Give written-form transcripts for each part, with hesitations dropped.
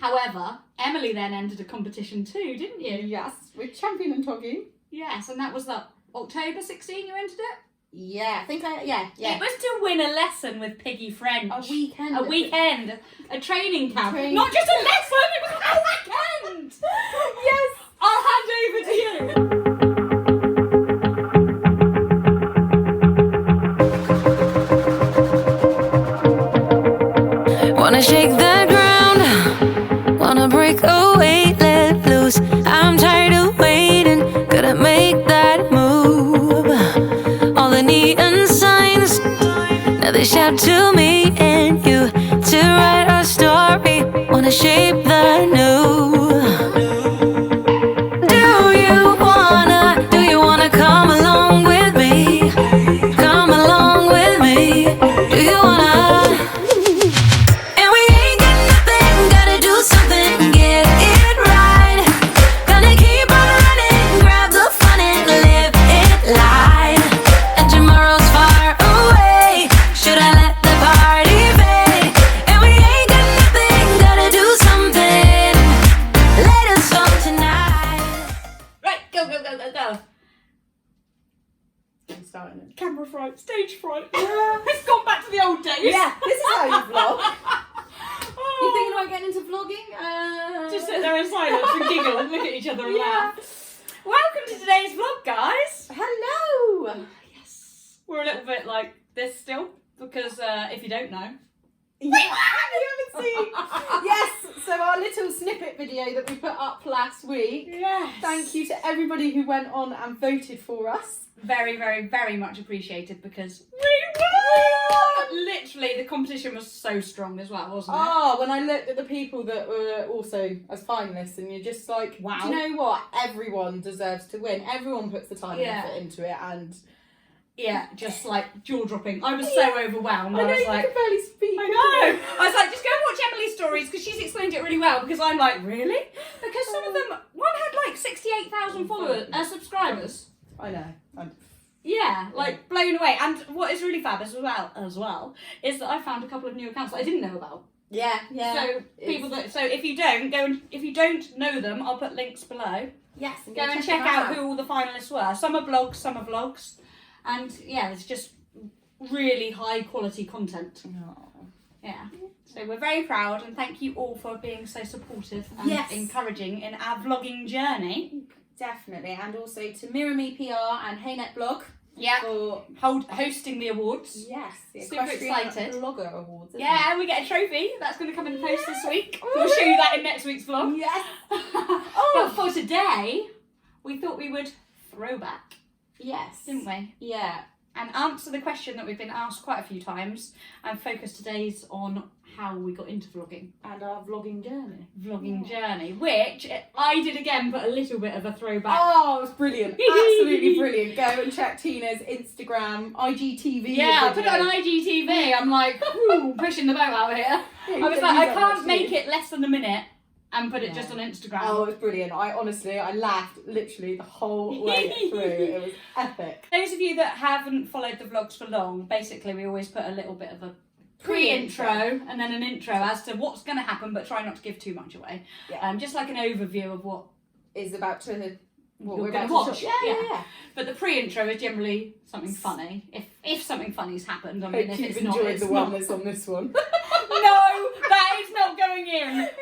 However, Emily then entered a competition too, didn't you? Yes, with champion and togging. Yes, and that was the October 16 you entered it? Yeah, I think yeah. It was to win a lesson with Piggy French. A weekend. A training camp. Training. Not just a lesson, it was a weekend! Yes! I'll hand over to you. Wanna shake the ground, wanna break away, let loose. I'm tired of waiting, gotta make that move. All the neon signs, now they shout to me and you to write our story. Wanna shape the new. Do you wanna come along with me? Come along with me. Do you wanna? Camera fright, stage fright. It's gone back to the old days. Yeah, this is how you vlog. You thinking about getting into vlogging? Just sit there in silence and giggle and look at each other and laugh. Welcome to today's vlog, guys. Hello. Yes. We're a little bit like this still, because if you don't know. Yeah, you haven't seen. Yes, so our little snippet video that we put up last week. Yes. Thank you to everybody who went on and voted for us. Very, very, very much appreciated because we won! Literally, the competition was so strong as well, wasn't it? Oh, when I looked at the people that were also as finalists, and you're just like, wow. Do you know what? Everyone deserves to win. Everyone puts the time and Yeah. effort into it, and yeah, just like jaw dropping. I was so overwhelmed. I know was you like, can barely speak. I know. I was like, just go and watch Emily's stories because she's explained it really well. Because I'm like, really? Because some of them, one had like 68,000 followers, subscribers. I know. Yeah, like blown away. And what is really fab as well is that I found a couple of new accounts that I didn't know about. Yeah. So people so if you don't know them, I'll put links below. Yes. Go and check out who all the finalists were. Some are blogs, some are vlogs, and yeah, it's just really high quality content. Oh. Yeah. So we're very proud, and thank you all for being so supportive and encouraging in our vlogging journey. Definitely, and also to Mirror Me PR and HeyNet Blog. Yeah. For hosting the awards. Yes. The Super Equestrian excited. Blogger Awards. Yeah, and we get a trophy. That's going to come in the post this week. We'll show you that in next week's vlog. Yes. But for today, we thought we would throw back. Yes. Didn't we? Yeah. And answer the question that we've been asked quite a few times, and focus today's on how we got into vlogging. And our vlogging journey, which I did again, but a little bit of a throwback. Oh, it was brilliant. Absolutely brilliant. Go and check Tina's Instagram, IGTV. Yeah, I put it on IGTV. I'm like, ooh, pushing the boat out here. I was like, I can't make it less than a minute and put it just on Instagram. Oh, it was brilliant. I laughed literally the whole way through. It was epic. Those of you that haven't followed the vlogs for long, basically we always put a little bit of a pre-intro and then an intro as to what's going to happen, but try not to give too much away. Yeah. Just like an overview of what is about to what we're about going to watch. Yeah. But the pre-intro is generally something funny. If something funny's happened, I mean, Hope if you've it's not, enjoyed it's the one not. that's on this one. No, that is not going in. Yes.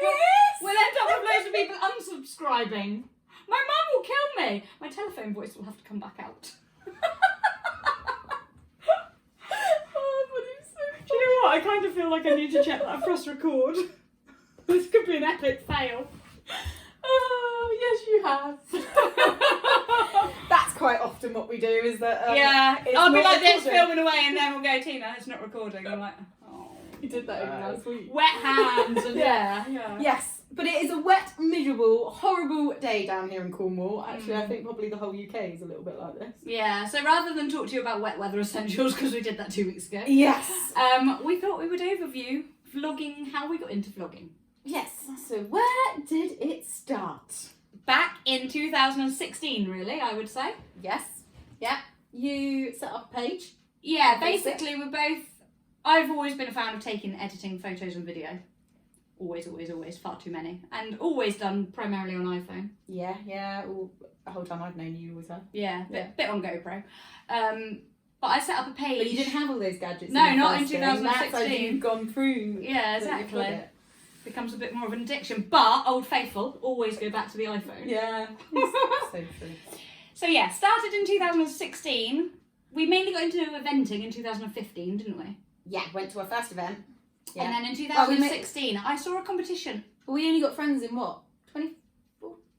We'll end up with loads of people unsubscribing. My mum will kill me. My telephone voice will have to come back out. Do you know what? I kind of feel like I need to check that press record. This could be an epic fail. Oh, yes, you have. That's quite often what we do, is that I'll be like this, filming away, and then we'll go, Tina, it's not recording. I'm like, oh. You did that even last week. Wet hands and yeah. Yes, but it is a wet, miserable, horrible day down here in Cornwall. Actually, I think probably the whole UK is a little bit like this. Yeah, so rather than talk to you about wet weather essentials, because we did that 2 weeks ago. Yes. We thought we would overview vlogging, how we got into vlogging. Yes. So where did it start? Back in 2016, really, I would say. Yes. Yeah. You set up a page. Yeah, basically we're both... I've always been a fan of editing photos and video. always far too many, and always done primarily on iPhone. Yeah. All, the whole time I've known you, always have. Yeah, bit on GoPro. But I set up a page. But you didn't have all those gadgets. No, in not in first day. 2016. That's as you've gone through. Yeah, exactly. Becomes a bit more of an addiction, but Old Faithful, always go back to the iPhone. Yeah. So true. So yeah, started in 2016. We mainly got into eventing in 2015, didn't we? Yeah, went to our first event. Yeah. And then in 2016, I saw a competition. But we only got friends in what?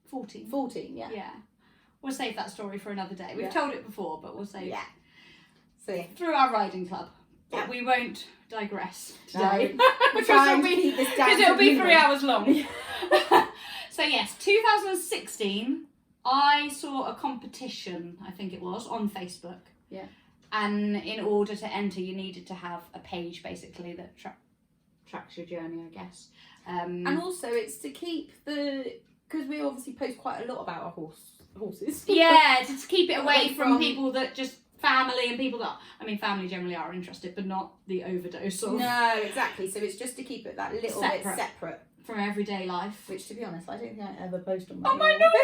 14. 14, yeah. Yeah. We'll save that story for another day. We've told it before, but we'll save it. Yeah. So yeah. Through our riding club. Yeah. But we won't digress No. today. We're trying to keep this down. Because it'll be 3 minimum. hours long. So yes, 2016, I saw a competition, I think it was, on Facebook. Yeah. And in order to enter, you needed to have a page, basically, that tracks your journey, I guess. And also, it's to keep because we obviously post quite a lot about our horses. Yeah, to keep it away Away from from people that just family and people that, I mean, family generally are interested, but not the overdose of No, exactly. So it's just to keep it that little bit separate. from everyday life. Which, to be honest, I don't think I ever post on my On my normal normal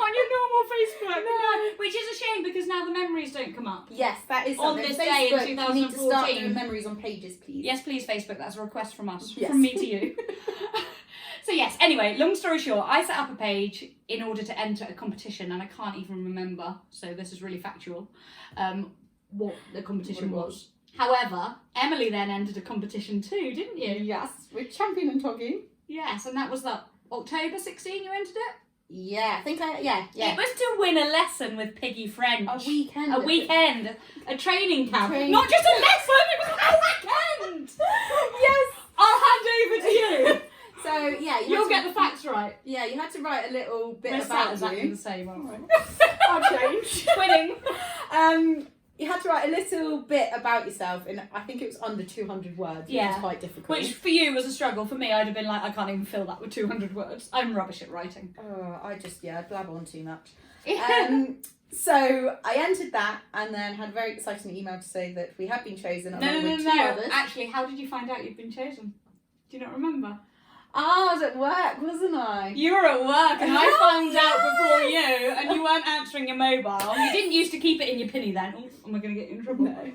on your normal Facebook. No. Which is a shame because now the memories don't come up. Yes, that is On something. this day in Facebook, you need to start 2014. doing memories on pages, please. Yes, please, Facebook. That's a request from us, Yes. from me to you. So yes, anyway, long story short, I set up a page in order to enter a competition, and I can't even remember, so this is really factual, what the competition was. However, Emily then entered a competition too, didn't you? Yes, with Champion and Toggy. Yes, and that was that October 16 you entered it? Yeah, I think yeah. It was to win a lesson with Piggy French. A weekend. A weekend. A training camp. Training. Not just a lesson, it was a weekend! Yes! I'll hand over to you. So, yeah. You'll get the facts right. Yeah, you had to write a little bit We're about exactly the you. same, aren't we? I'll change. Winning. You had to write a little bit about yourself, and I think it was under 200 words, which was quite difficult. Which for you was a struggle. For me, I'd have been like, I can't even fill that with 200 words. I'm rubbish at writing. I blab on too much. So I entered that, and then had a very exciting email to say that we had been chosen along with two others. Actually, how did you find out you'd been chosen? Do you not remember? I was at work, wasn't I? You were at work and I found out before you, and you weren't answering your mobile. You didn't used to keep it in your pinny then. Oh, am I going to get in trouble? No.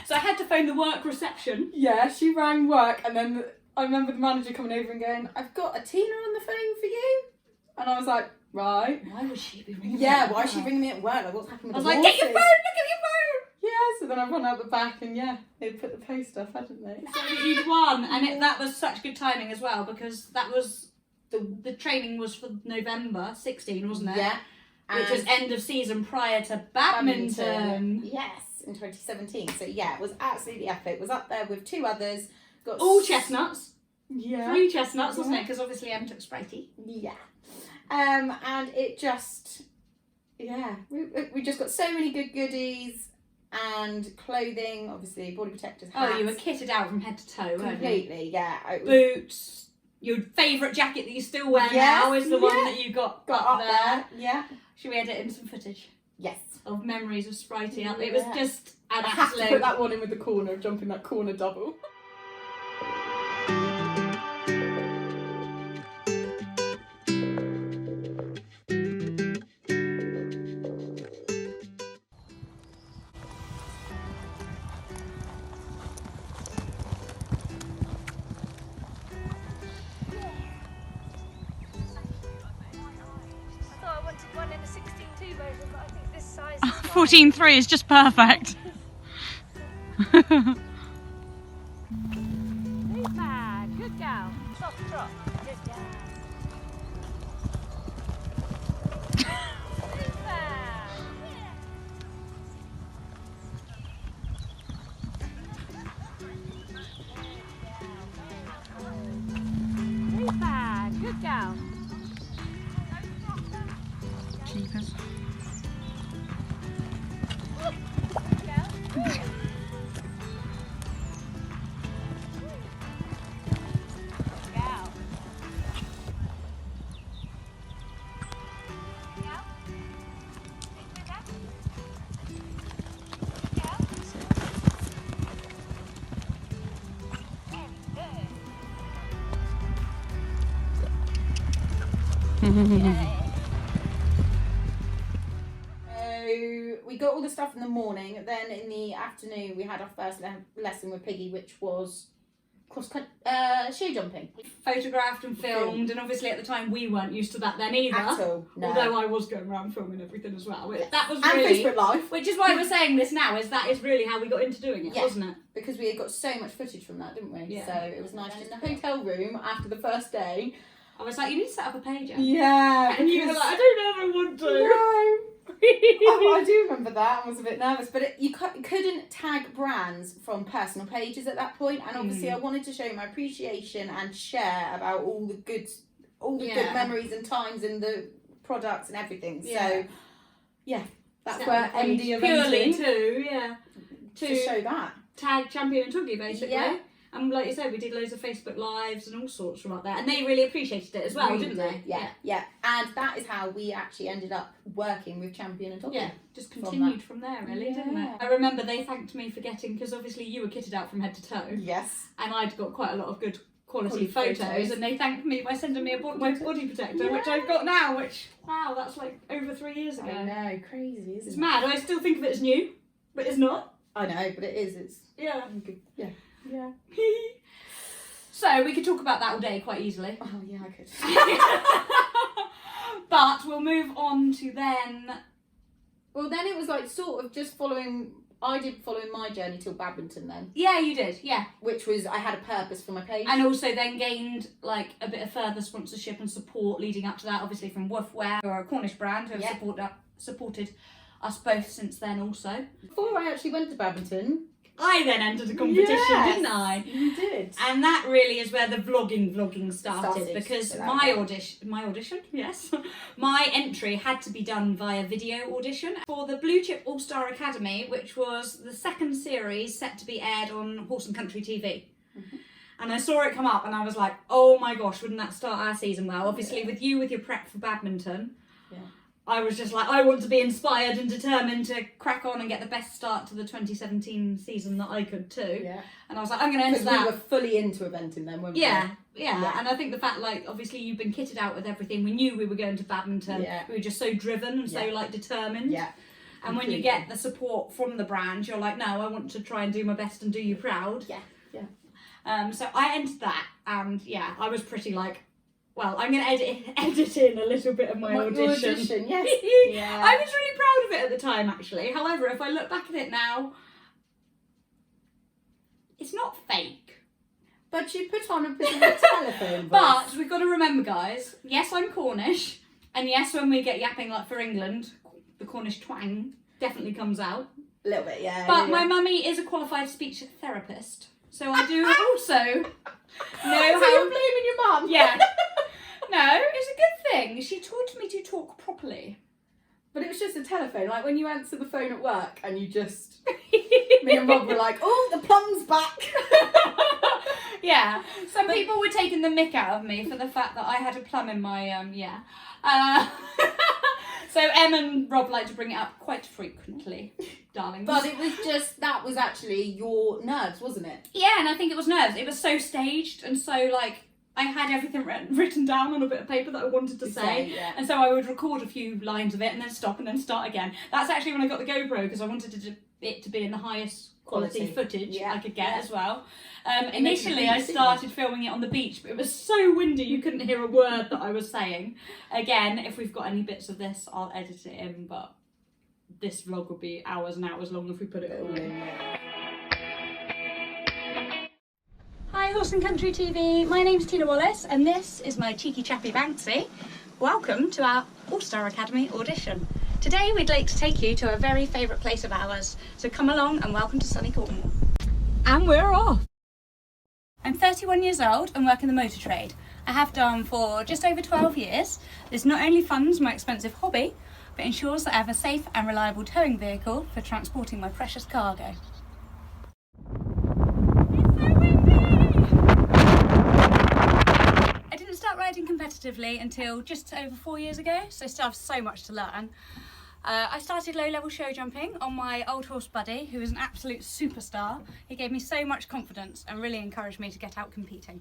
So I had to phone the work reception. Yeah, she rang work, and then I remember the manager coming over and going, "I've got a Tina on the phone for you." And I was like, right. Why would she be ringing me? Yeah, why is she ringing me at work? Like, what's happening with I was the like, get your phone, horses? look at your phone. Yeah, so then I run out the back, and they'd put the post off, hadn't they? So you'd won, and that was such good timing as well, because that was the training was for November 16, wasn't it? Yeah. Which was end of season prior to badminton. Yes, in 2017. So yeah, it was absolutely epic. Was up there with two others. Got All chestnuts. Yeah. 3 chestnuts, wasn't it? Because obviously Em took Spritey. Yeah. And it just, we just got so many good goodies and clothing, obviously body protectors, hats. Oh, you were kitted out from head to toe, weren't you? Completely, yeah. Boots. Your favourite jacket that you still wear now is the one that you got up there. Yeah. Should we edit in some footage Yes. of memories of Spritey? Yeah. It was just an I have to absolute... put that one in with the corner, jumping that corner double. I thought I wanted one in a 16.2 version, but I think this size is 14.3 is just perfect. Super, good girl. Soft drop, good girl. Super, Super, good girl. Cheapers. So we got all the stuff in the morning. Then in the afternoon, we had our first lesson with Piggy, which was shoe jumping. Photographed and filmed, and obviously at the time we weren't used to that then either. At all, no. Although I was going around filming everything as well. That was and really, Facebook Live. which is why we're saying this now, is that is really how we got into doing it, Yeah. wasn't it? Because we had got so much footage from that, didn't we? Yeah. So it was nice in the hotel room after the first day. I was like, you need to set up a page. Em. Yeah. And you were like, I don't ever want to. No. Oh, I do remember that. I was a bit nervous, but you couldn't tag brands from personal pages at that point, and obviously I wanted to show my appreciation and share about all the good memories and times in the products and everything. Yeah. So yeah, that's Set where up a page MD purely eventing to to show that. tag Champion and Tuggy basically. Yeah. And like you said, we did loads of Facebook Lives and all sorts from up there, and they really appreciated it as well, Really didn't they? Yeah. And that is how we actually ended up working with Champion and Tuggy. Yeah, just continued from there, really, didn't it? I remember they thanked me for getting, because obviously you were kitted out from head to toe, Yes. and I'd got quite a lot of good quality photos, and they thanked me by sending me my body protector, which I've got now, which, wow, that's like over 3 years ago. I know, crazy, isn't it? It's mad. I still think of it as new, but it's not. I know, but it is. It's Yeah. good. Yeah. Yeah. So we could talk about that all day quite easily. Oh yeah, I could. But we'll move on to then. Well, then it was like sort of just following. I did following my journey till badminton then, Yeah, you did. Yeah, which was I had a purpose for my page. and also then gained like a bit of further sponsorship and support leading up to that. Obviously from Woofwear, who are a Cornish brand, who have supported us both since then. Also, Before I actually went to badminton, I then entered a competition, Yes, didn't I? You did. And that really is where the vlogging started, because so that my way. audition, yes, my entry had to be done via video audition for the Blue Chip All-Star Academy, which was the second series set to be aired on Horse and Country TV. And I saw it come up and I was like, oh my gosh, wouldn't that start our season well? Obviously with you with your prep for badminton, I was just like, I want to be inspired and determined to crack on and get the best start to the 2017 season that I could too. Yeah. And I was like, I'm going to enter Because that. we were fully into eventing then, weren't we? Yeah. And I think the fact, like, obviously you've been kitted out with everything. We knew we were going to badminton. Yeah. We were just so driven and so, like, determined. Yeah. And when you get the support from the brand, you're like, no, I want to try and do my best and do you proud. Yeah. So I entered that, and yeah, I was pretty like, well, I'm going to edit in a little bit of my audition. Yes. Yeah. I was really proud of it at the time, actually. However, if I look back at it now, it's not fake. But you put on a bit of a telephone voice. But we've got to remember, guys, yes, I'm Cornish, and yes, when we get yapping like for England, the Cornish twang definitely comes out. A little bit, yeah. But my mummy is a qualified speech therapist, so I do also know so how... you're blaming your mum? Yeah. No, it's a good thing. She taught me to talk properly. But it was just a telephone, like when you answer the phone at work and you just... Me and Rob were like, oh, the plum's back. Yeah. Some people were taking the mick out of me for the fact that I had a plum in my, So Em and Rob like to bring it up quite frequently, darling. But it was just, that was actually your nerves, wasn't it? Yeah, and I think it was nerves. It was so staged and so, like, I had everything written down on a bit of paper that I wanted to say. Yeah. And so I would record a few lines of it and then stop and then start again. That's actually when I got the GoPro, because I wanted it to be in the highest quality footage I could get as well. Initially I started filming it on the beach, but it was so windy you couldn't hear a word that I was saying. Again, if we've got any bits of this, I'll edit it in, but this vlog will be hours and hours long if we put it all in. Hi Horse and Country TV, my name's Tina Wallace and this is my cheeky chappy Banksy. Welcome to our All-Star Academy audition. Today we'd like to take you to a very favourite place of ours, so come along and welcome to sunny Cornwall. And we're off! I'm 31 years old and work in the motor trade. I have done for just over 12 years. This not only funds my expensive hobby, but ensures that I have a safe and reliable towing vehicle for transporting my precious cargo. I didn't start riding competitively until just over 4 years ago, so I still have so much to learn. I started low-level show jumping on my old horse buddy, who is an absolute superstar. He gave me so much confidence and really encouraged me to get out competing.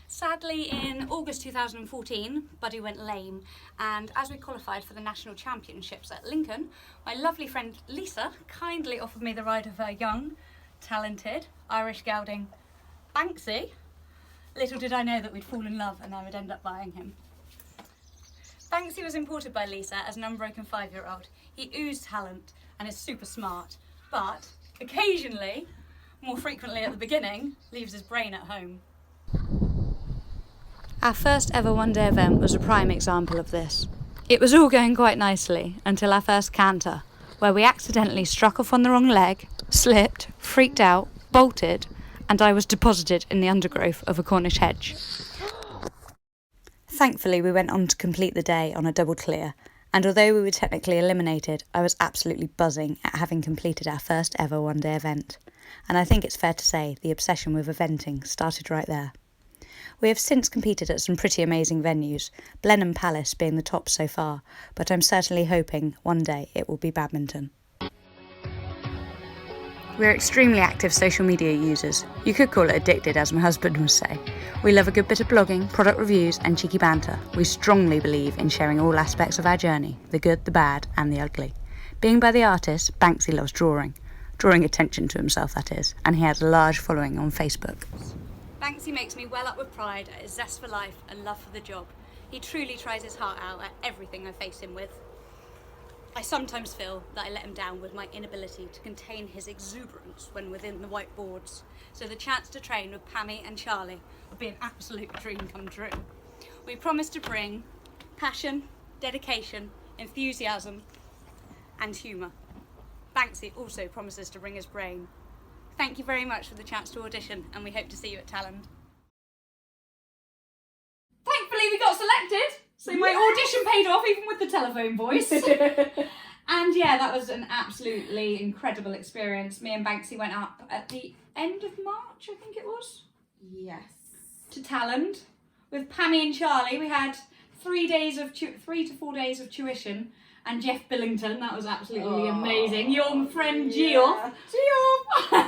Sadly, in August 2014, Buddy went lame, and as we qualified for the national championships at Lincoln, my lovely friend Lisa kindly offered me the ride of her young, talented, Irish gelding, Banksy. Little did I know that we'd fall in love and I would end up buying him. Banksy was imported by Lisa as an unbroken 5-year-old. He oozed talent and is super smart, but occasionally, more frequently at the beginning, leaves his brain at home. Our first ever one-day event was a prime example of this. It was all going quite nicely until our first canter, where we accidentally struck off on the wrong leg, slipped, freaked out, bolted, and I was deposited in the undergrowth of a Cornish hedge. Thankfully, we went on to complete the day on a double clear, and although we were technically eliminated, I was absolutely buzzing at having completed our first ever one-day event. And I think it's fair to say the obsession with eventing started right there. We have since competed at some pretty amazing venues, Blenheim Palace being the top so far, but I'm certainly hoping one day it will be badminton. We're extremely active social media users. You could call it addicted, as my husband would say. We love a good bit of blogging, product reviews and cheeky banter. We strongly believe in sharing all aspects of our journey, the good, the bad and the ugly. Being by the artist, Banksy loves drawing attention to himself that is, and he has a large following on Facebook. Banksy makes me well up with pride at his zest for life and love for the job. He truly tries his heart out at everything I face him with. I sometimes feel that I let him down with my inability to contain his exuberance when within the white boards, so the chance to train with Pammy and Charlie would be an absolute dream come true. We promise to bring passion, dedication, enthusiasm and humour. Banksy also promises to bring his brain. Thank you very much for the chance to audition, and we hope to see you at Talland. Thankfully we got selected, so my audition paid off even with the telephone voice. And yeah, that was an absolutely incredible experience. Me and Banksy went up at the end of March, I think it was. Yes. To Talland with Pammy and Charlie. We had 3 to 4 days of tuition. And Jeff Billington, that was absolutely amazing. Your friend Geoff. Geoff!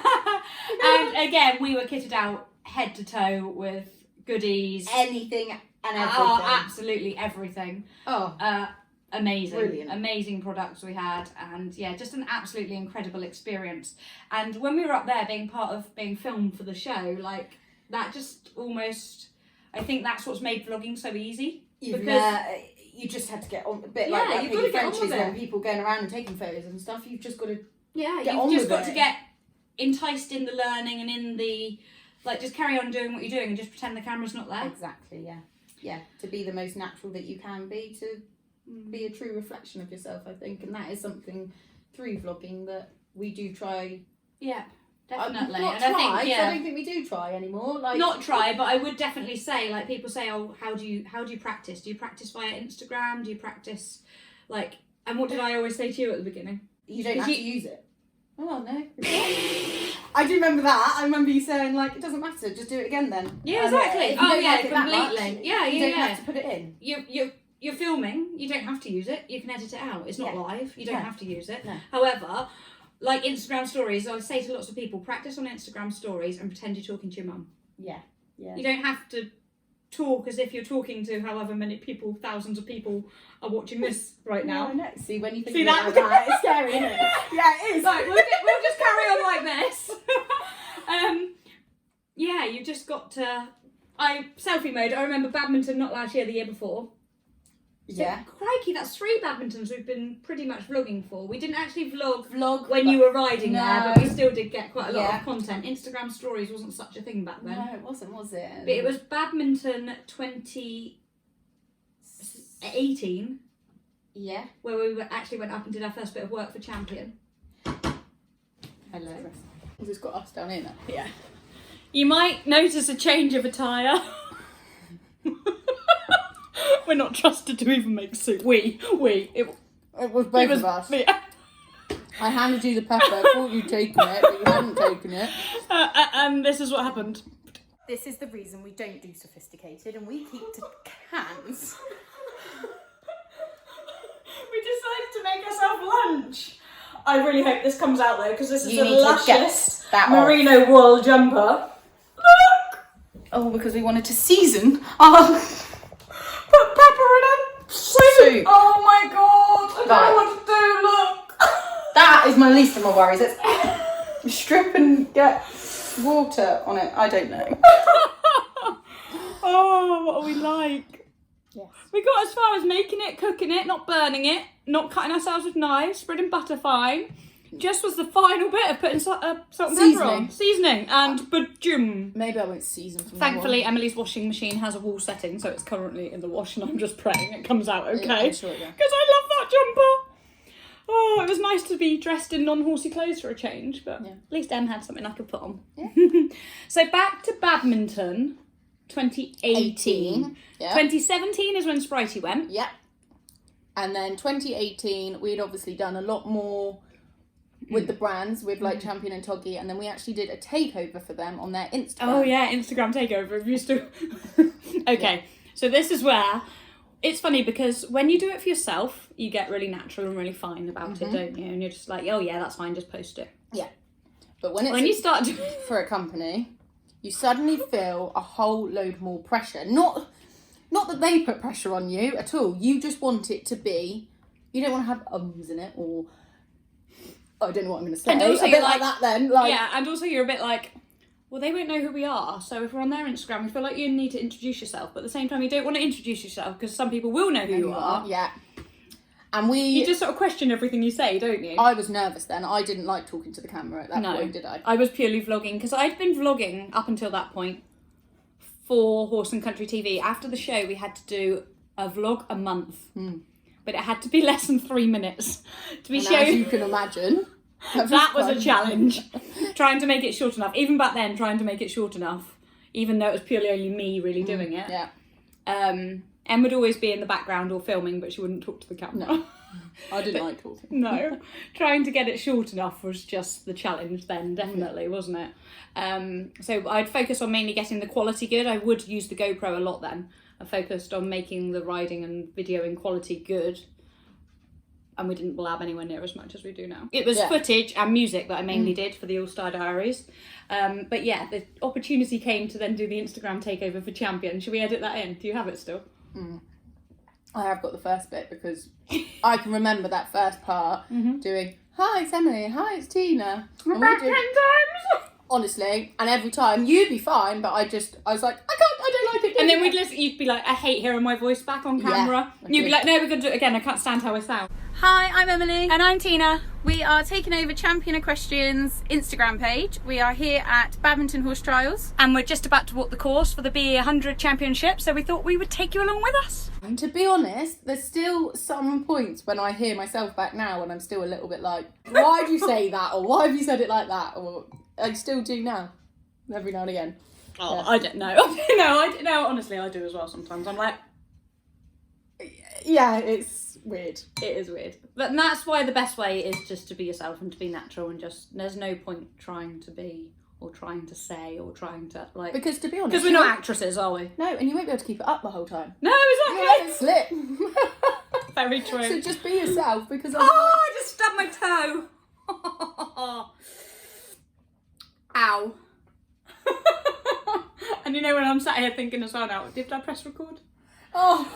And again, we were kitted out head to toe with goodies. Anything and everything. Oh, absolutely everything. Oh. Amazing. Brilliant. Amazing products we had. And yeah, just an absolutely incredible experience. And when we were up there being part of being filmed for the show, like that just almost, I think that's what's made vlogging so easy. You just had to get on a bit Yeah, like you've got to get on with when it. people going around and taking photos and stuff. You've just got to Yeah, get you've on just with got it. to get enticed in the learning and in the, like, just carry on doing what you're doing and just pretend the camera's not there. Exactly, yeah. Yeah, to be the most natural that you can be, to be a true reflection of yourself, I think. And that is something through vlogging that we do try. Yeah, definitely. Not and try, I think, I don't think we do try anymore. Like, not try, but I would definitely say, like, people say, oh, how do you practice? Do you practice via Instagram? Do you practice, like, and what did I always say to you at the beginning? You don't have to use it. Oh, no. I do remember that. I remember you saying, like, it doesn't matter, just do it again then. Yeah, exactly. If you Oh, don't yeah, like it that completely. much, Yeah, you don't have to put it in. You're filming, you don't have to use it, you can edit it out. It's not live, you don't No. have to use it. No. However, like Instagram stories, I say to lots of people, practice on Instagram stories and pretend you're talking to your mum. Yeah, yeah. You don't have to talk as if you're talking to however many people, thousands of people are watching this right now. No. See, when you think See of that? it like that, it's scary, isn't it? Yeah, it is. Like, we'll just carry on like this. Yeah, you just got to... selfie mode, I remember badminton not last year, the year before. So, Yeah. crikey, that's 3 badmintons we've been pretty much vlogging for. We didn't actually vlog when but- you were riding there, but we No. still did get quite a lot Yeah. of content. Instagram stories wasn't such a thing back then. No, it wasn't, was it? But it was badminton 2018, Yeah. where we actually went up and did our first bit of work for Champion. Hello. It's got us down here now. Yeah. You might notice a change of attire. We're not trusted to even make soup. It was both of us. Yeah. I handed you the pepper, thought you'd taken it, but you hadn't taken it. And this is what happened. This is the reason we don't do sophisticated and we keep to cans. We decided to make ourselves lunch. I really hope this comes out though, because this is You a need to luscious get that merino wool jumper. Look! Oh, because we wanted to season our put pepper in it. Soup. Oh my god! I don't know what to do. Look. That is my least of my worries. Let's strip and get water on it. I don't know. Oh, what are we like? Yes. We got as far as making it, cooking it, not burning it, not cutting ourselves with knives, spreading butter fine. Just was the final bit of putting salt and pepper on. Seasoning and bajum. Maybe I won't season from Thankfully, Emily's washing machine has a wall setting, so it's currently in the wash, and I'm just praying it comes out okay. I'm sure, yeah. Because I love that jumper. Oh, it was nice to be dressed in non-horsey clothes for a change, but at least Em had something I could put on. Yeah. So back to badminton, 2018. Yeah. 2017 is when Spritey went. Yeah. And then 2018, we'd obviously done a lot more with the brands, with like Champion and Toggy, and then we actually did a takeover for them on their Instagram. Oh yeah, Instagram takeover. Used to. Okay, so this is where it's funny because when you do it for yourself, you get really natural and really fine about it, don't you? And you're just like, oh yeah, that's fine, just post it. Yeah. But when you start doing for a company, you suddenly feel a whole load more pressure. Not that they put pressure on you at all. You just want it to be. You don't want to have ums in it, or I don't know what I'm going to say. And also a bit like that then. Like, yeah, and also you're a bit like, well, they won't know who we are. So if we're on their Instagram, we feel like you need to introduce yourself. But at the same time, you don't want to introduce yourself because some people will know who you are. Yeah. And you just sort of question everything you say, don't you? I was nervous then. I didn't like talking to the camera at that point, did I? I was purely vlogging because I'd been vlogging up until that point for Horse and Country TV. After the show, we had to do a vlog a month. But it had to be less than 3 minutes to be shown. As you can imagine. That was a challenge. Trying to make it short enough. Even back then, trying to make it short enough. Even though it was purely only me really doing it. Yeah. Em would always be in the background or filming, but she wouldn't talk to the camera. No. I didn't like talking. No. Trying to get it short enough was just the challenge then, definitely, wasn't it? So I'd focus on mainly getting the quality good. I would use the GoPro a lot then. I focused on making the riding and videoing quality good. And we didn't blab anywhere near as much as we do now. It was footage and music that I mainly did for the All-Star Diaries. But yeah, the opportunity came to then do the Instagram takeover for Champion. Should we edit that in? Do you have it still? I have got the first bit because I can remember that first part doing, hi, it's Emily, hi, it's Tina. We're back 10 times! Honestly, and every time you'd be fine, but I was like, I don't like it. And then you'd be like, I hate hearing my voice back on camera. Yeah, And you'd be like, no, we're going to do it again. I can't stand how I sound. Hi, I'm Emily. And I'm Tina. We are taking over Champion Equestrian's Instagram page. We are here at Badminton Horse Trials. And we're just about to walk the course for the BE100 Championship, so we thought we would take you along with us. And to be honest, there's still some points when I hear myself back now and I'm still a little bit like, why do you say that? Or why have you said it like that? Or I still do now, every now and again. Oh, Yeah. I don't know. No, honestly, I do as well sometimes. I'm like, Yeah, it's weird. it is weird. But that's why the best way is just to be yourself and to be natural and just, there's no point trying to be or trying to say or trying to like... Because to be honest... Because we're not actresses, are we? No, and you won't be able to keep it up the whole time. No, You let exactly. it slip. Very true. So just be yourself because Oh, I just stubbed my toe. Ow. And you know when I'm sat here thinking as well now, did I press record? Oh.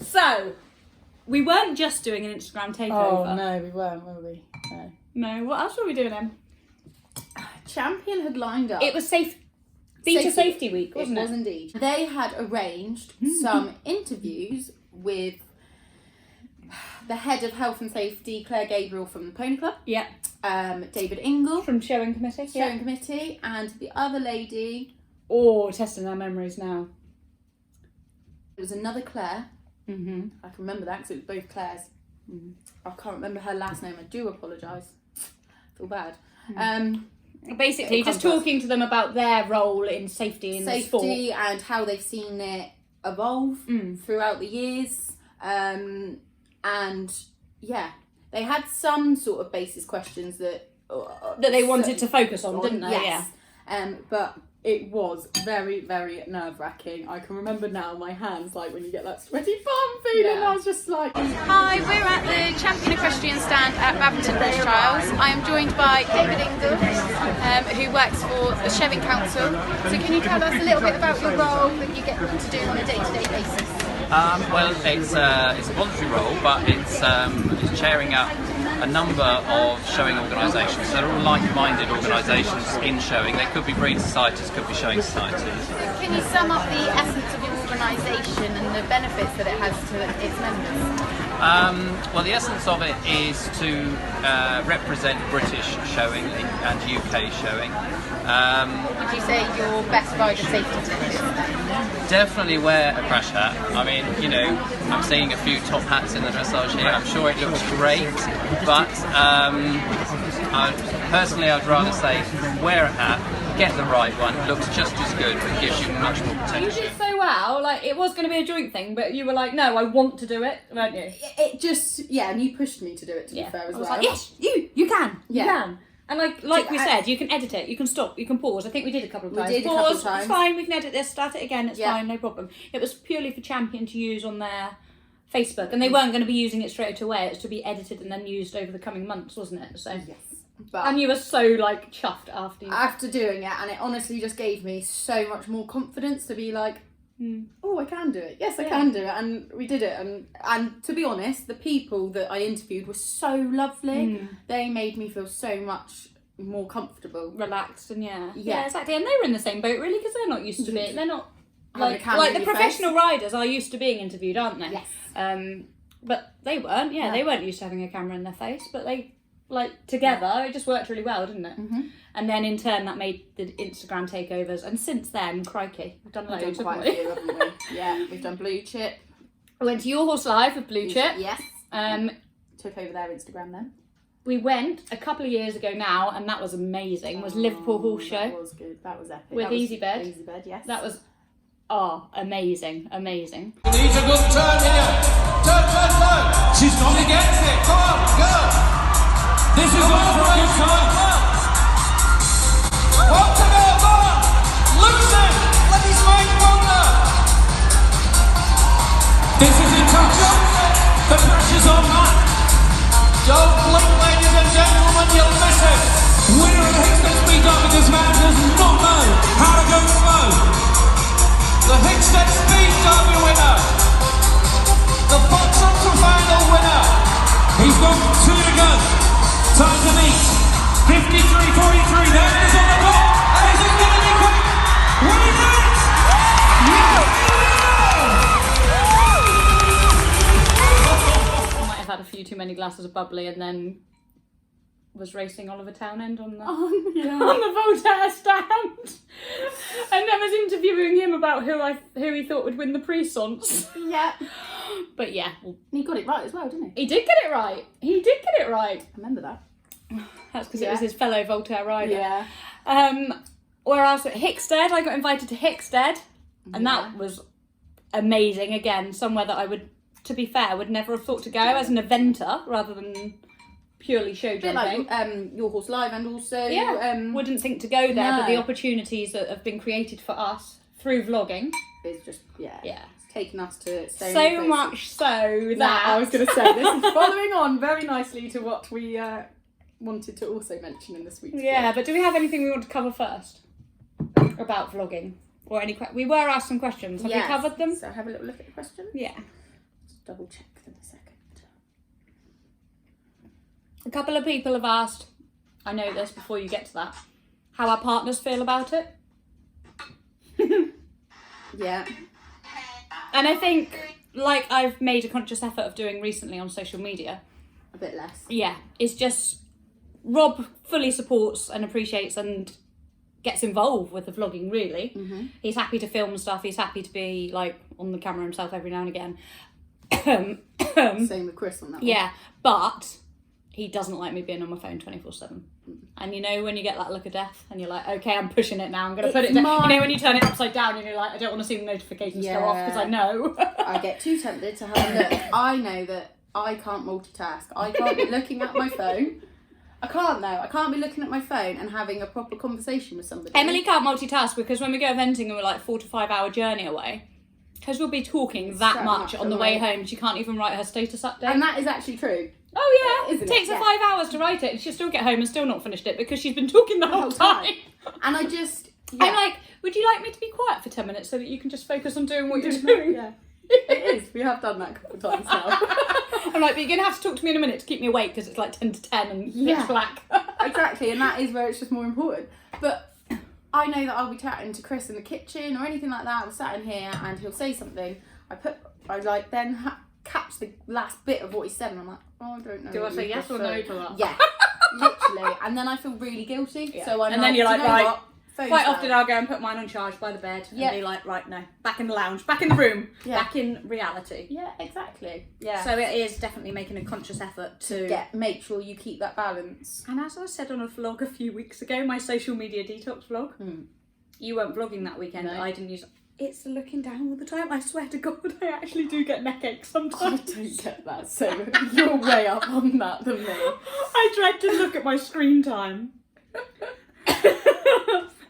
So, we weren't just doing an Instagram takeover. Oh no, we weren't, were we? No. No, what else were we doing then? Champion had lined up. It was Beta Safety Week, wasn't it? It was indeed. They had arranged some interviews with the head of health and safety, Claire Gabriel from the Pony Club. Yeah. David Ingle From Showing Committee. Showing Committee, and the other lady. Oh, testing our memories now. It was another Claire. Mm-hmm. I can remember that because it was both Claires. I can't remember her last name. I do apologise. Feel bad. Basically, It'll just come to us. talking to them about their role in safety in the sport. Safety and how they've seen it evolve throughout the years. And yeah, they had some sort of basis questions that That they wanted to focus on, didn't they? Yes. But It was very, very nerve-wracking. I can remember now my hands, like when you get that sweaty palm feeling. I was just like... Hi, we're at the Champion Equestrian stand at Babington Bridge Trials. I am joined by David Ingle, who works for the Sheving Council. So can you tell us a little bit about your role that you get to do on a day-to-day basis? Well, it's a voluntary role, but it's chairing up a number of showing organisations. So they're all like-minded organisations in showing. They could be breed societies, could be showing societies. Can you sum up the essence of your organisation and the benefits that it has to its members? Well, the essence of it is to represent British showing and UK showing. Would you say your best rider safety tips? Definitely wear a crash hat. I mean, you know, I'm seeing a few top hats in the dressage here. I'm sure it looks great, but personally I'd rather say wear a hat, get the right one, looks just as good, but gives you much more You protection. did so well. Like, it was going to be a joint thing, but you were like, no, I want to do it, weren't you? It just, yeah, and you pushed me to do it, to be fair, as I was well. like, yes, you can. Yeah. You can. And like we said, you can edit it, you can stop, you can pause. I think we did a couple of times. We did a pause, couple of times. It's fine, we can edit this, start it again, it's Yeah. fine, no problem. It was purely for Champion to use on their Facebook, and they weren't going to be using it straight away. It was to be edited and then used over the coming months, wasn't it? So. Yes. But And you were so like chuffed after you. after doing it, and it honestly just gave me so much more confidence to be like, oh, I can do it. Yes, I can do it. And we did it. And to be honest, the people that I interviewed were so lovely. They made me feel so much more comfortable. Relaxed and yeah, Yeah. exactly. And they were in the same boat really, because they're not used to being. They're not Having a like camera like in the your professional riders are used to being interviewed, aren't they? Yes. But they weren't. Yeah, they weren't used to having a camera in their face. But they like together, it just worked really well, didn't it? And then in turn, that made the Instagram takeovers. And since then, crikey, we've done We've loads, done haven't quite a we? few, haven't we? Yeah, we've done Blue Chip. I went to Your Horse Live with Blue Chip. Yes. Um, Took over their Instagram then. we went a couple of years ago now, and that was amazing. Was Liverpool Horse Show. That was good. That was epic. With That was Easy Bed. Easy Bed, yes. That was amazing. Needs a good turn here. Turn. She's gone. She gets it. Come on, go. This is all for a good time. Up to go, go on. Loosen. Let his mind wander. This is in touch. The pressure's on that. Don't blink, ladies and gentlemen, you'll miss it. Winner of the Hickstead Speed Derby, this man does not know how to go slow. The Hickstead Speed Derby winner. The Fox Ultra Final winner. He's got 2 to go. Time to meet. 53.43. There it is on the clock. And is it going to be quick? Will he do it? I might have had a few too many glasses of bubbly and then was racing Oliver Townend on the on the Voltaire stand, and then was interviewing him about who he thought would win the Prix-Sens. Yeah. But yeah, And he got it right as well, didn't he? he did get it right. He did get it right. I remember that. That's because it was his fellow Voltaire rider. Yeah. Whereas at Hickstead, I got invited to Hickstead, and that was amazing. Again, somewhere that I would, to be fair, would never have thought to go as an eventer rather than purely show A bit jumping. like Your Horse Live, and also Wouldn't think to go there, but the no. opportunities that have been created for us through vlogging. it's just Yeah. it's taken us to So much so that I was going to say this is following on very nicely to what we wanted to also mention in this week's Yeah, vlog. but do we have anything we want to cover first about vlogging or any? We were asked some questions. Have we covered them? So have a little look at the questions. Yeah. Just double check them a second. A couple of people have asked, I know this before you get to that, how our partners feel about it. Yeah. And I think, like I've made a conscious effort of doing recently on social media, A bit less. yeah, it's just Rob fully supports and appreciates and gets involved with the vlogging, really. He's happy to film stuff, he's happy to be like on the camera himself every now and again. Same with Chris on that one. Yeah, but he doesn't like me being on my phone 24/7. And you know when you get that look of death and you're like, okay, I'm pushing it now, I'm going to put it down. You know when you turn it upside down and you're like, I don't want to see the notifications go off because I know. I get too tempted to have a look. I know that I can't multitask. I can't be looking at my phone. I can't though. I can't be looking at my phone and having a proper conversation with somebody. Emily can't multitask because when we go eventing and we're like 4 to 5 hour journey away, because we'll be talking that So much much on the way away. home, she can't even write her status update. And that is actually true. Oh yeah, Isn't it it? takes her Yeah. 5 hours to write it, and she'll still get home and still not finished it because she's been talking the whole time. And I just... Yeah. I'm like, would you like me to be quiet for 10 minutes so that you can just focus on doing what you're doing? Yeah. It is. We have done that a couple of times now. I'm like, but you're going to have to talk to me in a minute to keep me awake because it's like 10 to 10 and Yeah. pitch black. Exactly, and that is where it's just more important. But I know that I'll be chatting to Chris in the kitchen or anything like that. We're sat in here and he'll say something. I like then catch the last bit of what he said and I'm like, oh, I don't know. Do I what say you yes or prefer. no to that? Yeah, literally. And then I feel really guilty. Yeah. So I'm And like, then you're "Do you like, know right, what? Phone's Quite down." often I'll go and put mine on charge by the bed Yeah. and be like, right, no, back in the lounge, back in the room, Yeah. back in reality. Yeah, exactly. Yeah. So it is definitely making a conscious effort to make sure you keep that balance. And as I said on a vlog a few weeks ago, my social media detox vlog, you weren't vlogging that weekend. No. I didn't use. It's the looking down all the time. I swear to God, I actually do get neck ache sometimes. I don't get that. So you're way up on that than me. I dread to look at my screen time.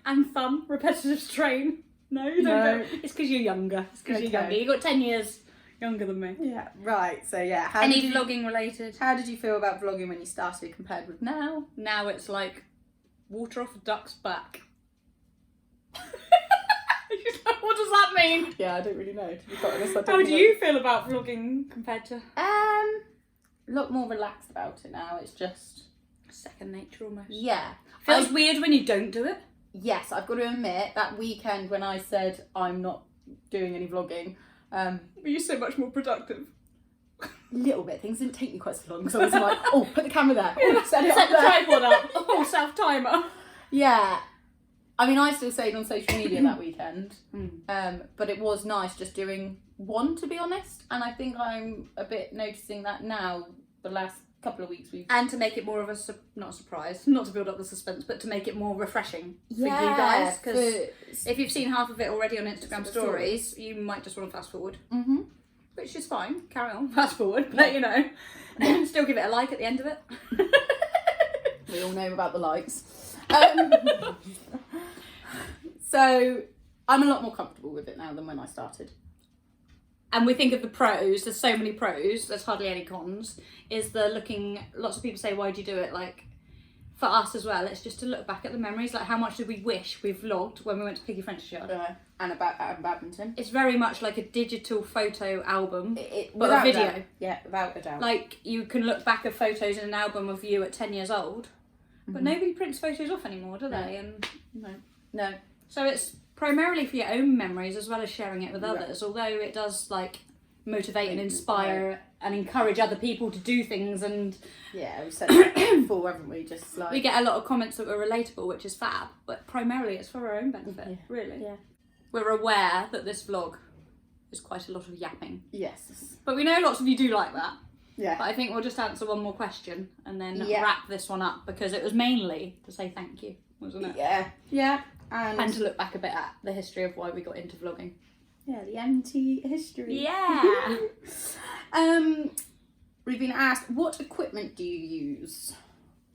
And thumb, repetitive strain. No, you don't No. go. It's because you're younger. It's because Okay. you're younger. You got 10 years younger than me. Yeah. Right. So yeah. Any vlogging related? How did you feel about vlogging when you started compared with now? Now it's like water off a duck's back. What does that mean? Yeah, I don't really know. To be quite honest, I don't How do know. you feel about vlogging compared to A lot more relaxed about it now. It's just second nature almost? yeah. Feels weird when you don't do it. Yes, I've got to admit that weekend when I said I'm not doing any vlogging, But you're so much more productive. little bit things didn't take me quite so long. So I was like, oh, put the camera there. Oh, set it Set up the there. tripod up. Oh, self-timer. Yeah. I mean, I still stayed on social media that weekend, but it was nice just doing one, to be honest. And I think I'm a bit noticing that now, the last couple of weeks we've... And to make it more of a, not a surprise, not to build up the suspense, but to make it more refreshing for you Yeah, guys. Because for- if you've seen half of it already on Instagram stories, you might just want to fast forward. Mm-hmm. Which is fine, carry on, fast forward, but you know, still give it a like at the end of it. We all know about the likes. So I'm a lot more comfortable with it now than when I started. And we think of the pros, there's so many pros, there's hardly any cons, is the looking, lots of people say, why do you do it? Like, for us as well, it's just to look back at the memories, like how much did we wish we vlogged when we went to Piggy French's yard? And about badminton. It's very much like a digital photo album, but a without video. doubt. Yeah, without a doubt. Like, you can look back at photos in an album of you at 10 years old, but nobody prints photos off anymore, do they? And no. so it's primarily for your own memories as well as sharing it with others, although it does like motivate and inspire and encourage other people to do things. And Yeah, we've said that before, haven't we? Just like... we get a lot of comments that are relatable, which is fab, but primarily it's for our own benefit, really. Yeah. We're aware that this vlog is quite a lot of yapping, Yes. but we know lots of you do like that. Yeah. But I think we'll just answer one more question and then Yeah. wrap this one up, because it was mainly to say thank you, wasn't it? Yeah. Yeah. And to look back a bit at the history of why we got into vlogging. Yeah, the MT history. Yeah. We've been asked, what equipment do you use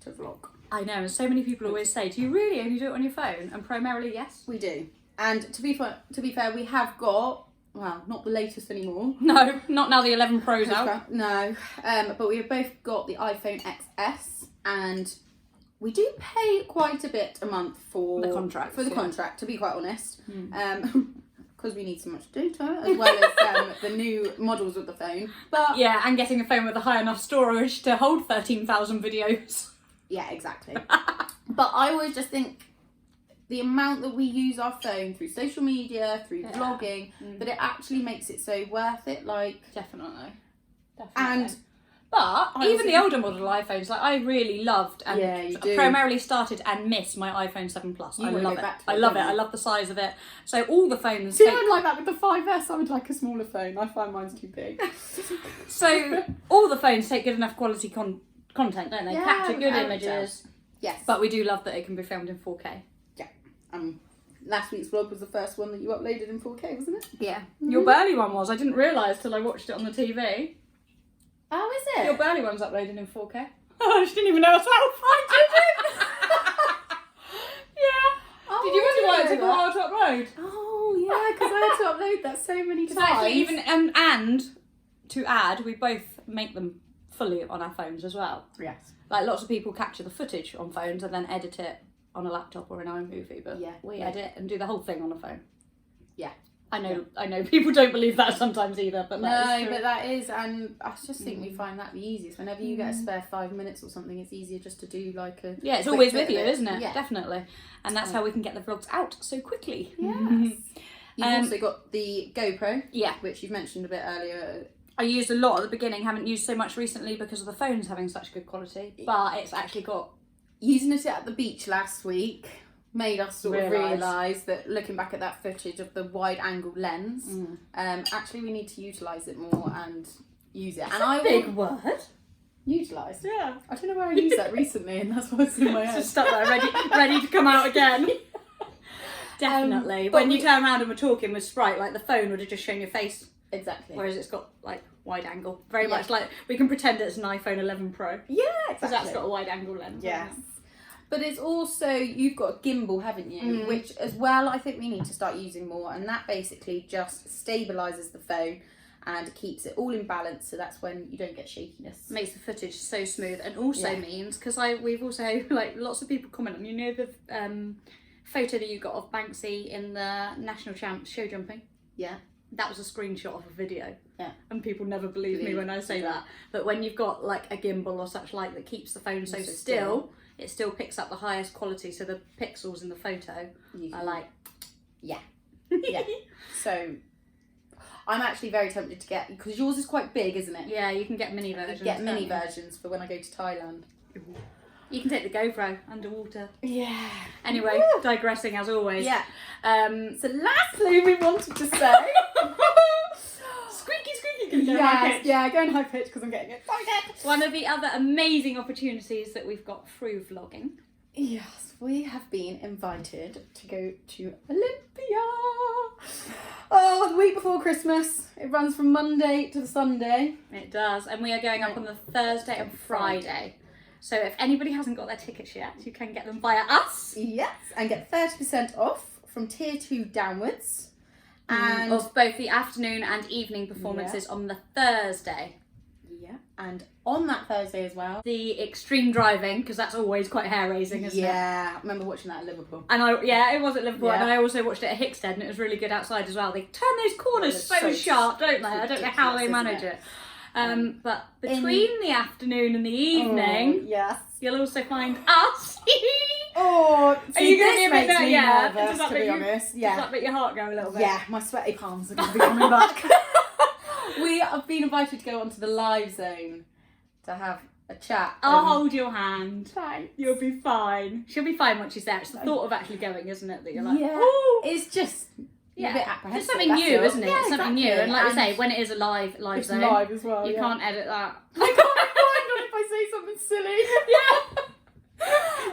to vlog? I know, and so many people always say, do you really only do it on your phone? And primarily, yes. We do. And to be fair, we have got, well, not the latest anymore. No, not now the 11 Pro's out. No, but we have both got the iPhone XS, and we do pay quite a bit a month for The contract, For the yeah. contract, to be quite honest, because we need so much data, as well as the new models of the phone. But Yeah, and getting a phone with a high enough storage to hold 13,000 videos. yeah, exactly. But I always just think the amount that we use our phone through social media, through vlogging, that it actually makes it so worth it. Like, Definitely. and But I even was- the older model iPhones, like I really loved and Yeah, you do. primarily started and missed my iPhone 7 Plus. You I wanna love go it. back to I it, love it. don't you? I love the size of it. So all the phones see, take... I'd like that with the 5S. I would like a smaller phone. I find mine's too big. So all the phones take good enough quality content, don't they? Yeah, Capture good without images. Yes, But we do love that it can be filmed in 4K. last week's vlog was the first one that you uploaded in 4K, wasn't it? Yeah. Your Burley one was. I didn't realise till I watched it on the TV. Oh, is it? Your Burley one's uploaded in 4K. Oh, she didn't even know herself. I didn't. Yeah. Oh, Did you wonder why it took a that? while to upload? Oh yeah, because I had to upload that so many times. Actually, even and to add, we both make them fully on our phones as well. Yes. Like lots of people capture the footage on phones and then edit it on a laptop or an iMovie, but Yeah, we yeah. edit and do the whole thing on a phone. Yeah. I know people don't believe that sometimes either, but that is No, true. but that is, and I just think we find that the easiest. Whenever you get a spare 5 minutes or something, it's easier just to do like a yeah, it's quick always bit with you, of it. isn't it? Yeah. Definitely. And that's how we can get the vlogs out so quickly. Yes. You've Um, also got the GoPro, Yeah. which you've mentioned a bit earlier. I used a lot at the beginning, haven't used so much recently because of the phones having such good quality, but it's actually got... Using it at the beach last week made us sort of Realise. realise that looking back at that footage of the wide angle lens, actually we need to utilise it more and use it. And I Big word. utilise. Yeah. I don't know where I used that recently, and that's what's in my head. Just stuck there, ready to come out again. Definitely. but When you we- turn around and we're talking with Sprite, like the phone would have just shown your face, Exactly. whereas it's got like wide angle. Very Yeah. much like we can pretend it's an iPhone 11 Pro Yeah, because that's got a wide angle lens. Yes. But it's also, you've got a gimbal, haven't you? Which as well, I think we need to start using more. And that basically just stabilises the phone and keeps it all in balance. So that's when you don't get shakiness. Makes the footage so smooth, and also Yeah. means because we've also like lots of people comment on the photo that you got of Banksy in the national champs show jumping. Yeah. That was a screenshot of a video. Yeah. And people never believe me when I say that. But when you've got like a gimbal or such like that keeps the phone so still, it still picks up the highest quality. So the pixels in the photo are like... Yeah. Yeah. So I'm actually very tempted to get, because yours is quite big, isn't it? Yeah, you can get mini You versions. get mini can't you? versions for when I go to Thailand. You can take the GoPro underwater. Yeah. Anyway, digressing as always. Yeah. Um, So lastly, we wanted to say... squeaky. Can you go high Yes, pitch? yeah, go in high pitch because I'm getting it. One of the other amazing opportunities that we've got through vlogging. Yes, we have been invited to go to Olympia. Oh, the week before Christmas. It runs from Monday to the Sunday. It does, and we are going up on the Thursday and Friday. So if anybody hasn't got their tickets yet, you can get them via us. Yes, and get 30% off from tier 2 downwards. And Of both the afternoon and evening performances on the Thursday. yeah, and on that Thursday as well. The extreme driving, because that's always quite hair-raising, isn't it? Yeah, I remember watching that at Liverpool. And it was at Liverpool, Yeah. and I also watched it at Hickstead, and it was really good outside as well. They turn those corners Well, so it's so sharp, don't they? I don't know how they ridiculous, manage isn't it. But between the afternoon and the evening, yes. you'll also find us. Oh, Are you going to be a bit makes me nervous? nervous, to be honest. Does Yeah. that make your heart go a little bit? Yeah, my sweaty palms are going to be coming back. We have been invited to go onto the live zone to have a chat. I'll hold your hand. Thanks. You'll be fine. She'll be fine once she's there. It's the thought of actually going, isn't it? That you're like, Yeah, "Ooh." it's just a bit apprehensive. It's something that's new, all. isn't it? Yeah, It's something new. exactly. And like I say, when it is a live it's zone, live as well. you yeah. can't edit that. I can't find on if I say something silly. Yeah.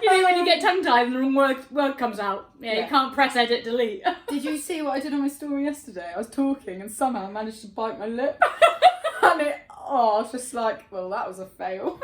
You know, when you get tongue-tied and the wrong word comes out, you Yeah. can't press edit delete. Did you see what I did on my story yesterday? I was talking and somehow I managed to bite my lip. And I was just like, well, that was a fail.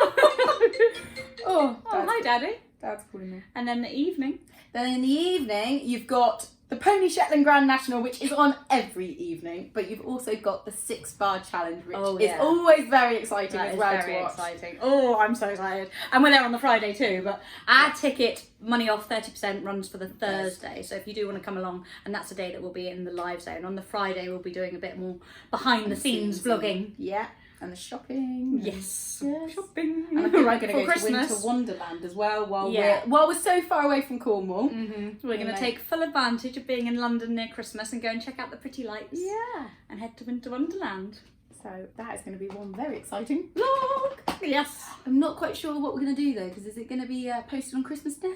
Oh, hi, Daddy. Dad's calling me. And then the evening. Then in the evening, you've got the Pony Shetland Grand National, which is on every evening, but you've also got the 6-bar challenge, which is always very exciting That as is well very to watch. exciting. Oh, I'm so excited. And we're there on the Friday too, but our ticket, money off 30%, runs for the Thursday. So if you do want to come along, and that's the day that we'll be in the live zone. On the Friday, we'll be doing a bit more behind the scenes vlogging. Yeah, and the shopping. Yes. Yes. Shopping. And I think we're Right going to before go Christmas. to Winter Wonderland as well while Yeah. we're so far away from Cornwall. We're going to take full advantage of being in London near Christmas and go and check out the pretty lights. Yeah. And head to Winter Wonderland. So that is going to be one very exciting vlog. Yes. I'm not quite sure what we're going to do though, because is it going to be posted on Christmas Day?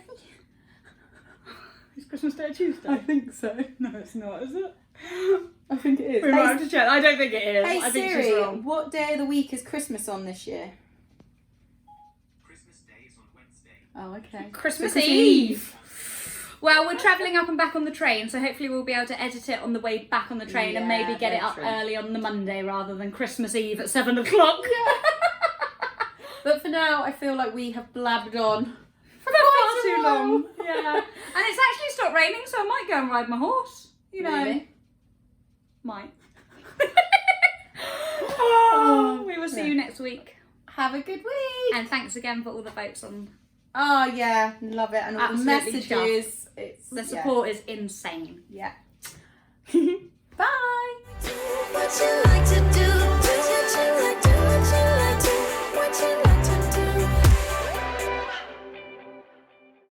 Is Christmas Day Tuesday? I think so. No, it's not, is it? I think it is. We might have to check. I don't think it is. Hey I think she's Siri, wrong. what day of the week is Christmas on this year? Christmas Day is on Wednesday. Oh, okay. Christmas Christmas Eve. Well, we're travelling up and back on the train, so hopefully we'll be able to edit it on the way back on the train and Yeah, maybe get it very up true. early on the Monday rather than Christmas Eve at 7 o'clock. But for now. I feel like we have blabbed on for Far too long. Yeah. And it's actually stopped raining, so I might go and ride my horse. You know. Really? Might. Oh, we will see you next week. Have a good week. And thanks again for all the votes on. Oh yeah, love it, and all the Absolutely messages. It's The support is insane. Yeah. Bye. What you